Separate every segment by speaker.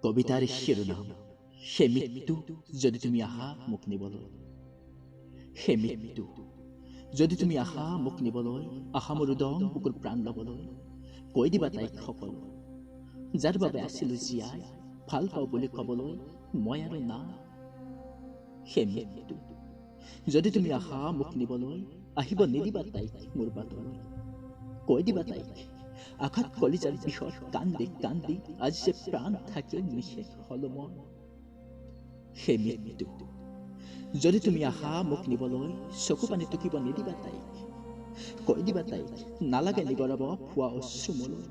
Speaker 1: কবিতাৰ শিৰোনাম হে মৃত্যু যদি তুমি আহা মোক নিবলৈ। হে মৃত্যু যদি তুমি আহা মোক নিবলৈ, আহা মোৰ উদং বুকুৰ প্ৰাণ ল'বলৈ। কৈ দিবা তাইক সকলো যাৰ বাবে আছিলো জীয়াই, ভাল পাওঁ বুলি ক'বলৈ মই আৰু না। হে মৃত্যু যদি তুমি আহা মোক নিবলৈ, আহিব নিদিবা তাইক মোৰ বাটলৈ। কৈ দিবা তাইক আঘাত কলিজাৰ বিষত কান্দি কান্দি আজি যে প্ৰাণ থাকিও নিশেষ হলো মই। হে মৃত্যু যদি তুমি আহা মোক নিবলৈ, চকু পানী টুকিব নিদিবা তাইক। কৈ দিবা তাইক নালাগে নিগৰাব ভুৱা অশ্ৰু মোলৈ।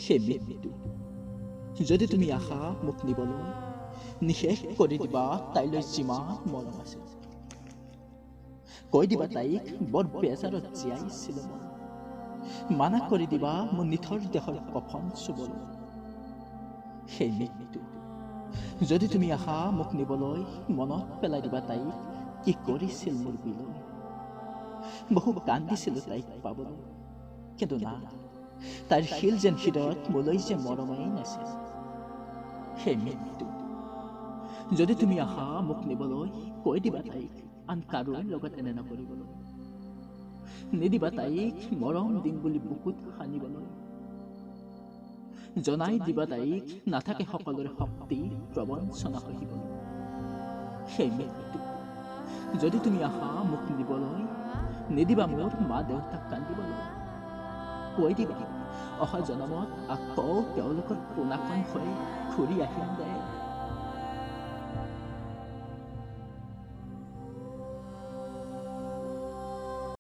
Speaker 1: হে মৃত্যু যদি তুমি আহা মোক নিবলৈ, নিশেষ কৰি দিবা তাইলৈ যিমান মৰম আছে। কৈ দিবা তাইক বৰ বেজাৰত জীয়াইছিলো মই, মানা কৰি দিবা মোৰ নিথৰ দেহৰ কফন চুবলৈ। সেই মৃত্যু যদি তুমি আহা মোক নিবলৈ, মনত পেলাই দিবা তাইক কি কৰিছিল মোৰ বিলৈ। বহু কান্দিছিলো তাইক পাবলৈ, কিন্তু না, তাইৰ শিল যেন হৃদয়ত মোলৈ যে মৰমেই নাছিল। সেই মৃত্যু যদি তুমি আহা মোক নিবলৈ, কৈ দিবা তাইক আন কাৰো লগত এনে নকৰিবলৈ। নিদিবা তাইক মৰম দিম বুলি বুকুত সানিবলৈ। জনাই দিবা তাইক নাথাকে সকলোৰে শক্তি প্ৰবঞ্চনা সহিবলৈ। সেই মৃত্যু যদি তুমি আহা মোক নিবলৈ, নিদিবা মোৰ মা দেউতাক কান্দিবলৈ। কৈ দিবা অহা জনমত আকৌ তেওঁলোকৰ পোনাকণ হৈ ঘূৰি আহিম দে।